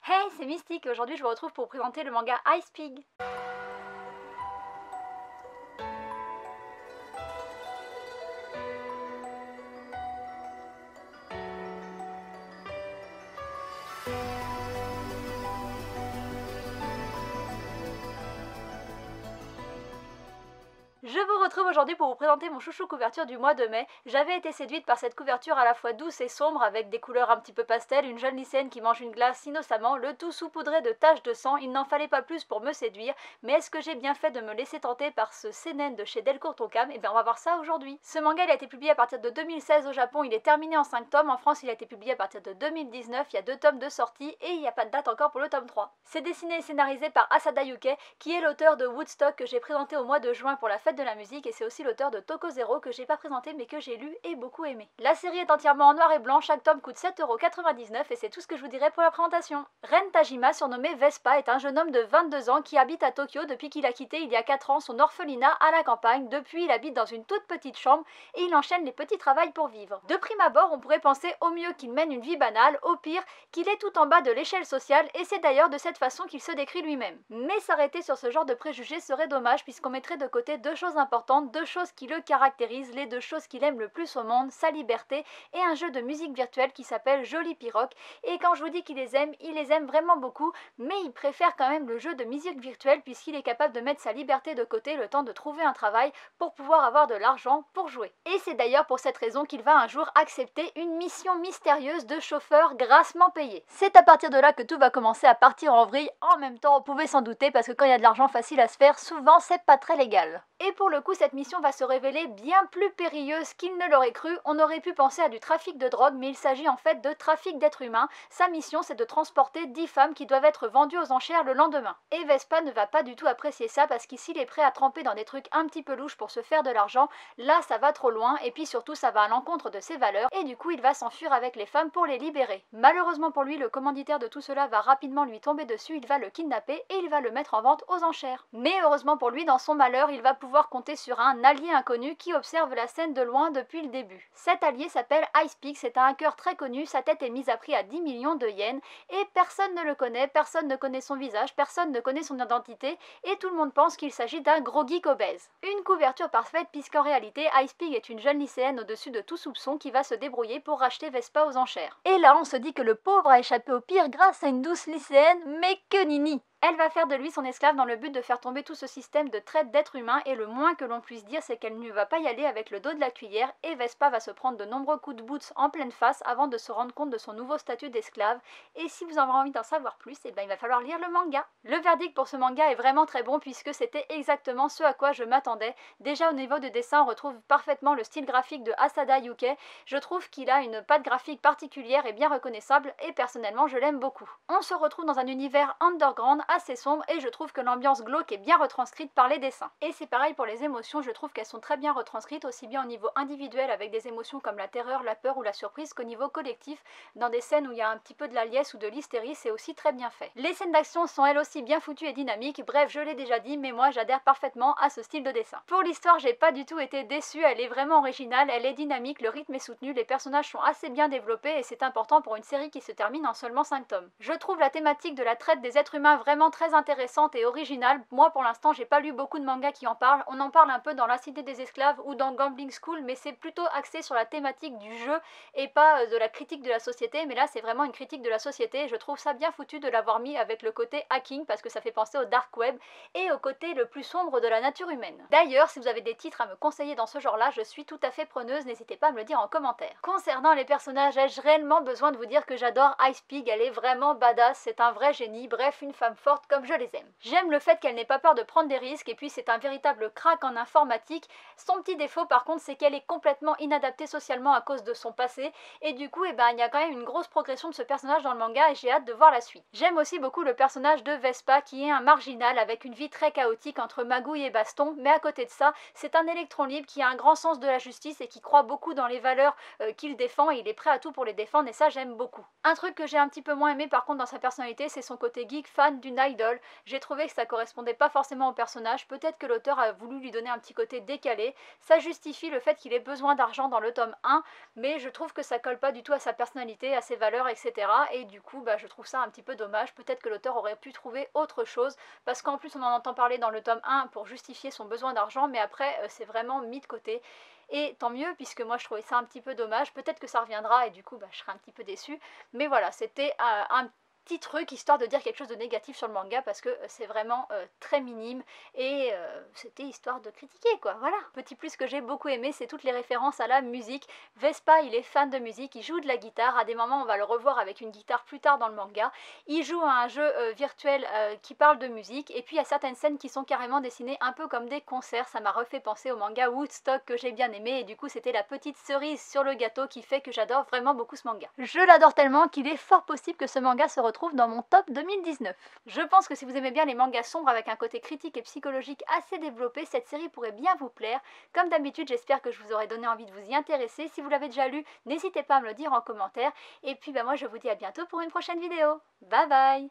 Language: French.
Hey, c'est Mystique et aujourd'hui je vous retrouve pour présenter le manga Ice Pig. Je vous retrouve aujourd'hui pour vous présenter mon chouchou couverture du mois de mai. J'avais été séduite par cette couverture à la fois douce et sombre avec des couleurs un petit peu pastel, une jeune lycéenne qui mange une glace innocemment, le tout saupoudré de taches de sang. Il n'en fallait pas plus pour me séduire, mais est-ce que j'ai bien fait de me laisser tenter par ce seinen de chez Delcourt Tonkam? Et bien on va voir ça aujourd'hui. Ce manga il a été publié à partir de 2016 au Japon, il est terminé en 5 tomes, en France il a été publié à partir de 2019, il y a 2 tomes de sortie et il n'y a pas de date encore pour le tome 3. C'est dessiné et scénarisé par Asada Yuke qui est l'auteur de Woodstock que j'ai présenté au mois de juin pour la fête de la musique et c'est aussi l'auteur de Toko Zero que j'ai pas présenté mais que j'ai lu et beaucoup aimé. La série est entièrement en noir et blanc, chaque tome coûte 7,99€ et c'est tout ce que je vous dirai pour la présentation. Ren Tajima, surnommé Vespa, est un jeune homme de 22 ans qui habite à Tokyo depuis qu'il a quitté il y a 4 ans son orphelinat à la campagne. Depuis, il habite dans une toute petite chambre et il enchaîne les petits travails pour vivre. De prime abord, on pourrait penser au mieux qu'il mène une vie banale, au pire qu'il est tout en bas de l'échelle sociale et c'est d'ailleurs de cette façon qu'il se décrit lui-même. Mais s'arrêter sur ce genre de préjugés serait dommage puisqu'on mettrait de côté deux choses importantes, deux choses qui le caractérisent, les deux choses qu'il aime le plus au monde, sa liberté et un jeu de musique virtuelle qui s'appelle Joli Pirogue. Et quand je vous dis qu'il il les aime vraiment beaucoup, mais il préfère quand même le jeu de musique virtuelle puisqu'il est capable de mettre sa liberté de côté le temps de trouver un travail pour pouvoir avoir de l'argent pour jouer. Et c'est d'ailleurs pour cette raison qu'il va un jour accepter une mission mystérieuse de chauffeur grassement payé. C'est à partir de là que tout va commencer à partir en vrille. En même temps, on pouvait s'en douter parce que quand il y a de l'argent facile à se faire, souvent c'est pas très légal. Et pour le coup, cette mission va se révéler bien plus périlleuse qu'il ne l'aurait cru. On aurait pu penser à du trafic de drogue, mais il s'agit en fait de trafic d'êtres humains. Sa mission, c'est de transporter 10 femmes qui doivent être vendues aux enchères le lendemain. Et Vespa ne va pas du tout apprécier ça parce qu'ici, il est prêt à tremper dans des trucs un petit peu louches pour se faire de l'argent. Là, ça va trop loin et puis surtout, ça va à l'encontre de ses valeurs et du coup, il va s'enfuir avec les femmes pour les libérer. Malheureusement pour lui, le commanditaire de tout cela va rapidement lui tomber dessus, il va le kidnapper et il va le mettre en vente aux enchères. Mais heureusement pour lui, dans son malheur, il va pouvoir compter sur un allié inconnu qui observe la scène de loin depuis le début. Cet allié s'appelle Ice Pig, c'est un hacker très connu, sa tête est mise à prix à 10 millions de yens et personne ne le connaît, personne ne connaît son visage, personne ne connaît son identité et tout le monde pense qu'il s'agit d'un gros geek obèse. Une couverture parfaite puisqu'en réalité Ice Pig est une jeune lycéenne au-dessus de tout soupçon qui va se débrouiller pour racheter Vespa aux enchères. Et là on se dit que le pauvre a échappé au pire grâce à une douce lycéenne, mais que nini! Elle va faire de lui son esclave dans le but de faire tomber tout ce système de traite d'êtres humains et le moins que l'on puisse dire c'est qu'elle ne va pas y aller avec le dos de la cuillère et Vespa va se prendre de nombreux coups de boots en pleine face avant de se rendre compte de son nouveau statut d'esclave. Et si vous avez envie d'en savoir plus, il va falloir lire le manga. Le verdict pour ce manga est vraiment très bon puisque c'était exactement ce à quoi je m'attendais. Déjà au niveau de dessin on retrouve parfaitement le style graphique de Asada Yuke. Je trouve qu'il a une patte graphique particulière et bien reconnaissable et personnellement je l'aime beaucoup. On se retrouve dans un univers underground assez sombre et je trouve que l'ambiance glauque est bien retranscrite par les dessins. Et c'est pareil pour les émotions, je trouve qu'elles sont très bien retranscrites aussi bien au niveau individuel avec des émotions comme la terreur, la peur ou la surprise qu'au niveau collectif dans des scènes où il y a un petit peu de la liesse ou de l'hystérie, c'est aussi très bien fait. Les scènes d'action sont elles aussi bien foutues et dynamiques, bref je l'ai déjà dit mais moi j'adhère parfaitement à ce style de dessin. Pour l'histoire j'ai pas du tout été déçue, elle est vraiment originale, elle est dynamique, le rythme est soutenu, les personnages sont assez bien développés et c'est important pour une série qui se termine en seulement 5 tomes. Je trouve la thématique de la traite des êtres humains vraiment très intéressante et originale. Moi pour l'instant j'ai pas lu beaucoup de mangas qui en parlent, on en parle un peu dans La Cité des Esclaves ou dans Gambling School mais c'est plutôt axé sur la thématique du jeu et pas de la critique de la société, mais là c'est vraiment une critique de la société et je trouve ça bien foutu de l'avoir mis avec le côté hacking parce que ça fait penser au dark web et au côté le plus sombre de la nature humaine. D'ailleurs si vous avez des titres à me conseiller dans ce genre là, je suis tout à fait preneuse, n'hésitez pas à me le dire en commentaire. Concernant les personnages, ai-je réellement besoin de vous dire que j'adore Ice Pig, elle est vraiment badass, c'est un vrai génie, bref une femme forte comme je les aime. J'aime le fait qu'elle n'ait pas peur de prendre des risques et puis c'est un véritable crack en informatique. Son petit défaut par contre c'est qu'elle est complètement inadaptée socialement à cause de son passé et du coup il y a quand même une grosse progression de ce personnage dans le manga et j'ai hâte de voir la suite. J'aime aussi beaucoup le personnage de Vespa qui est un marginal avec une vie très chaotique entre magouille et baston, mais à côté de ça c'est un électron libre qui a un grand sens de la justice et qui croit beaucoup dans les valeurs qu'il défend et il est prêt à tout pour les défendre et ça j'aime beaucoup. Un truc que j'ai un petit peu moins aimé par contre dans sa personnalité c'est son côté geek fan du idol. J'ai trouvé que ça correspondait pas forcément au personnage, peut-être que l'auteur a voulu lui donner un petit côté décalé, ça justifie le fait qu'il ait besoin d'argent dans le tome 1, mais je trouve que ça colle pas du tout à sa personnalité, à ses valeurs, etc. Et du coup, je trouve ça un petit peu dommage, peut-être que l'auteur aurait pu trouver autre chose, parce qu'en plus on en entend parler dans le tome 1 pour justifier son besoin d'argent, mais après c'est vraiment mis de côté. Et tant mieux, puisque moi je trouvais ça un petit peu dommage, peut-être que ça reviendra et du coup je serai un petit peu déçue, mais voilà, c'était un petit truc histoire de dire quelque chose de négatif sur le manga parce que c'est vraiment très minime et c'était histoire de critiquer quoi, voilà. Petit plus que j'ai beaucoup aimé, c'est toutes les références à la musique. Vespa, il est fan de musique, il joue de la guitare, à des moments on va le revoir avec une guitare plus tard dans le manga, il joue à un jeu virtuel qui parle de musique, et puis il y a certaines scènes qui sont carrément dessinées un peu comme des concerts, ça m'a refait penser au manga Woodstock que j'ai bien aimé, et du coup c'était la petite cerise sur le gâteau qui fait que j'adore vraiment beaucoup ce manga. Je l'adore tellement qu'il est fort possible que ce manga se retrouve dans mon top 2019. Je pense que si vous aimez bien les mangas sombres avec un côté critique et psychologique assez développé, cette série pourrait bien vous plaire. Comme d'habitude, j'espère que je vous aurai donné envie de vous y intéresser. Si vous l'avez déjà lu, n'hésitez pas à me le dire en commentaire. Et puis moi je vous dis à bientôt pour une prochaine vidéo. Bye bye!